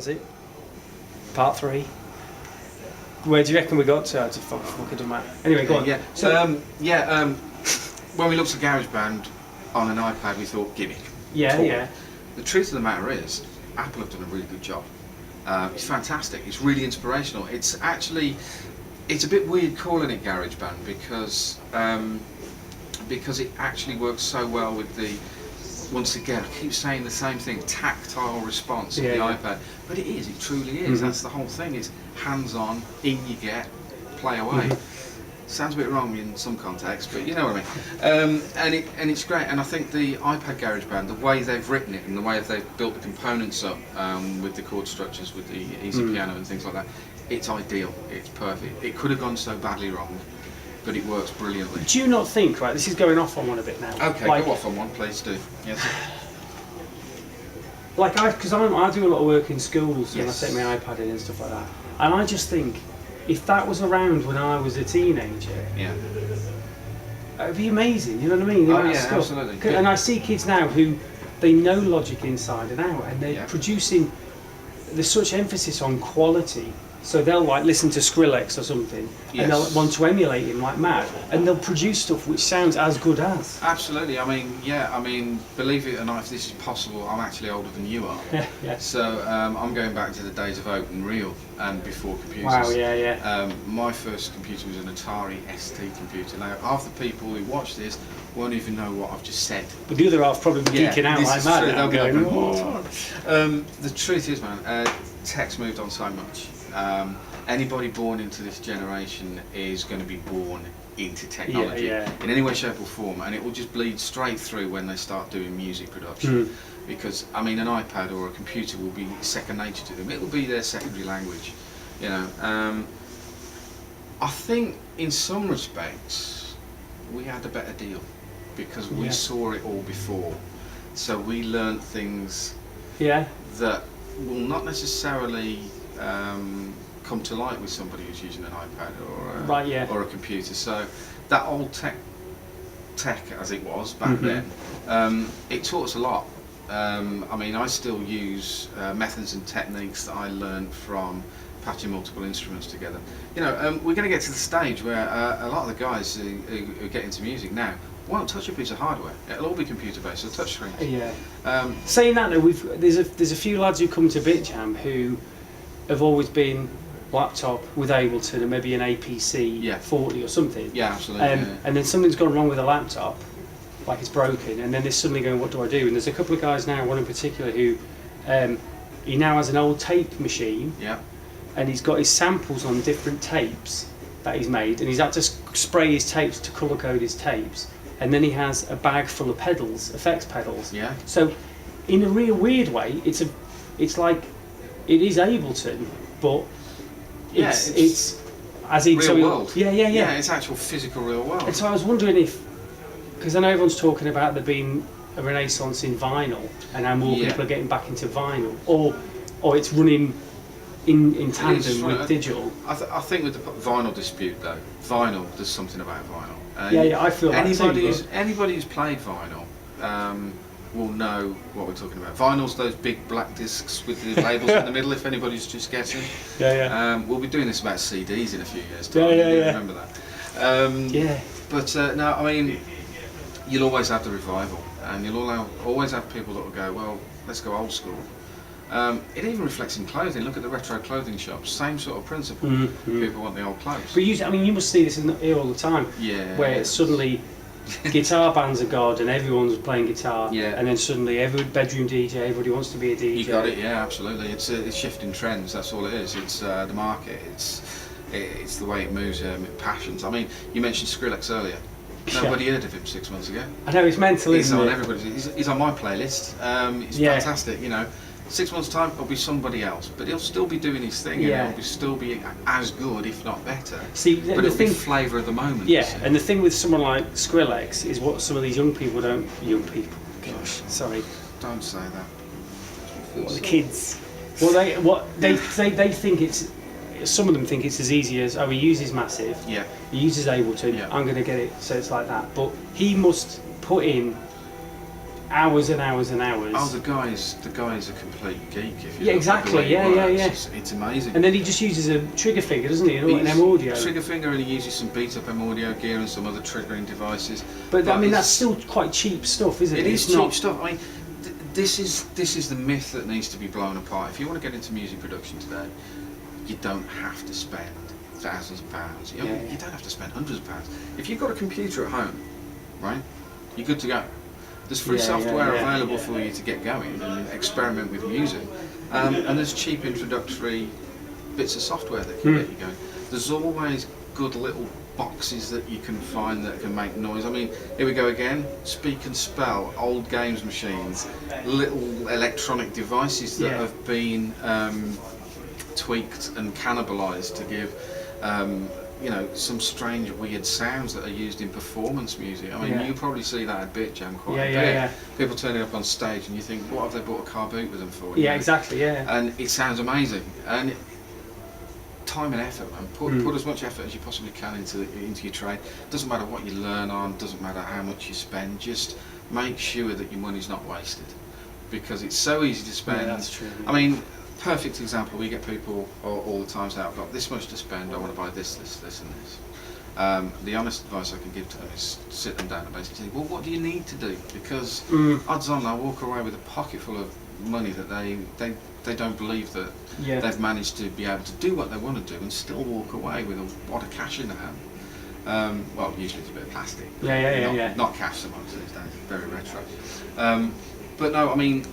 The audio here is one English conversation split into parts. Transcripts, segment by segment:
Was it? Part 3. Where do you reckon we got to? I just fucking do that. Anyway, go on. Yeah. So, When we looked at GarageBand on an iPad, we thought gimmick. yeah. The truth of the matter is, Apple have done a really good job. It's fantastic. It's really inspirational. It's a bit weird calling it GarageBand because it actually works so well with the. Once again, I keep saying the same thing: tactile response of the iPad. But it is. It truly is. Mm-hmm. That's the whole thing. It's hands-on, in you get, play away. Mm-hmm. Sounds a bit wrong in some contexts, but you know what I mean. And it's great. And I think the iPad GarageBand, the way they've written it and the way they've built the components up with the chord structures, with the easy piano and things like that, it's ideal. It's perfect. It could have gone so badly wrong, but it works brilliantly. Do you not think, right, this is going off on one a bit now. Okay, go off on one, please do. Yes. Like, because I do a lot of work in schools and I Yes. take my iPad in and stuff like that. And I just think, if that was around when I was a teenager, Yeah. it'd be amazing, you know what I mean? Oh, yeah, absolutely. And I see kids now who, they know Logic inside and out, and they're producing, there's such emphasis on quality. So they'll like listen to Skrillex or something, and they'll want to emulate him like mad, and they'll produce stuff which sounds as good as. Absolutely. I mean, believe it or not, if this is possible, I'm actually older than you are. Yeah. So I'm going back to the days of open reel and before computers. Wow, yeah. My first computer was an Atari ST computer. Now, half the people who watch this won't even know what I've just said. But the other half probably geeking out like mad. They'll be going, going, the truth is, man, tech's moved on so much. Anybody born into this generation is going to be born into technology in any way, shape or form, and it will just bleed straight through when they start doing music production. Because, I mean, an iPad or a computer will be second nature to them. It will be their secondary language, you know. I think in some respects we had a better deal because we saw it all before. So we learnt things that will not necessarily come to light with somebody who's using an iPad or a computer. So that old tech as it was back then, it taught us a lot. I mean, I still use methods and techniques that I learned from patching multiple instruments together. You know, we're going to get to the stage where a lot of the guys who get into music now won't touch a piece of hardware. It'll all be computer-based, so touch screens. Yeah. Saying that, though, there's a few lads who come to BiTjAM who have always been laptop with Ableton and maybe an APC 40 or something. Yeah, absolutely. And then something's gone wrong with the laptop, like it's broken, and then they're suddenly going, what do I do? And there's a couple of guys now, one in particular, who he now has an old tape machine, and he's got his samples on different tapes that he's made, and he's had to spray his tapes to colour code his tapes, and then he has a bag full of pedals, effects pedals. Yeah. So, in a real weird way, it's like it is Ableton, but it's as in real world. Yeah, it's actual physical real world. And so I was wondering if, because I know everyone's talking about there being a renaissance in vinyl and how more people are getting back into vinyl, or it's running in tandem with digital. I think with the vinyl dispute though, there's something about vinyl. I feel anybody that who's played vinyl will know what we're talking about. Vinyl's those big black discs with the labels in the middle, if anybody's just guessing. We'll be doing this about CDs in a few years' time. Remember that. But no, I mean, you'll always have the revival, and you'll always have people that will go, well, let's go old school. It even reflects in clothing. Look at the retro clothing shops. Same sort of principle. People want the old clothes. But you must see this here all the time. Where it's suddenly guitar bands are god and everyone's playing guitar, and then suddenly every bedroom DJ, everybody wants to be a DJ. You got it, absolutely. It's shifting trends. That's all it is. It's the market. It's the way it moves. Passions. I mean, you mentioned Skrillex earlier. Nobody heard of him 6 months ago. I know, it's mental, isn't it? He's on my playlist. It's fantastic. You know, 6 months' time it'll be somebody else, but he'll still be doing his thing, and it'll still be as good, if not better. See, but it'll be flavour of the moment. And the thing with someone like Skrillex is what some of these young people don't. Young people, gosh, sorry. Don't say that. What, the kids? Well, they think it's. Some of them think it's as easy as, he uses Massive. He uses Ableton. I'm going to get it, so it's like that. But he must put in hours and hours and hours. Oh, the guy's a complete geek. If you yeah, exactly. Yeah. It's amazing. And then he just uses a trigger finger, doesn't he? An M audio. Trigger finger, and he uses some BiTjAM audio gear and some other triggering devices. But I mean, that's still quite cheap stuff, isn't it? It is cheap stuff. I mean, this is the myth that needs to be blown apart. If you want to get into music production today, you don't have to spend thousands of pounds. You don't have to spend hundreds of pounds. If you've got a computer at home, right, you're good to go. There's free software available for you to get going and experiment with music, and there's cheap introductory bits of software that can get you going. There's always good little boxes that you can find that can make noise. I mean, here we go again. Speak and Spell, old games machines, little electronic devices that have been tweaked and cannibalised to give you know, some strange weird sounds that are used in performance music. I mean, you probably see that at BiTjAM quite a bit. People turning up on stage and you think, what have they bought a car boot with them for? Yeah, exactly, And it sounds amazing. And time and effort, man. Put as much effort as you possibly can into your trade. Doesn't matter what you learn on, doesn't matter how much you spend, just make sure that your money's not wasted. Because it's so easy to spend. Yeah, that's true. I mean, perfect example, we get people all the time say, I've got this much to spend, I want to buy this and this. The honest advice I can give to them is sit them down and basically say, well, what do you need to do? Because odds on they'll walk away with a pocket full of money that they don't believe that they've managed to be able to do what they want to do and still walk away with a wad of cash in their hand. Well, usually it's a bit of plastic. Not cash so much these days, very retro. But no, I mean,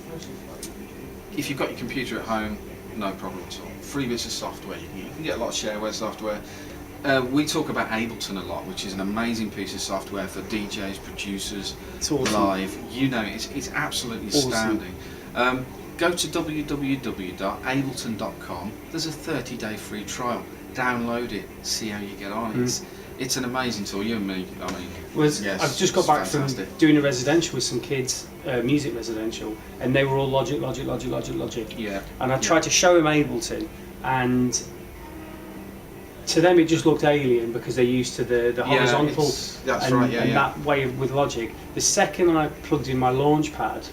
if you've got your computer at home, no problem at all. Free bits of software, you can get a lot of shareware software. We talk about Ableton a lot, which is an amazing piece of software for DJs, producers, live, you know, it's absolutely astounding. Go to www.ableton.com, there's a 30-day free trial. Download it, see how you get on. It's an amazing tool. You and me, I mean, I've just got back from doing a residential with some kids, music residential, and they were all Logic. Yeah. And I tried to show them Ableton, and to them it just looked alien because they're used to the horizontal that way with Logic. The second I plugged in my Launchpad,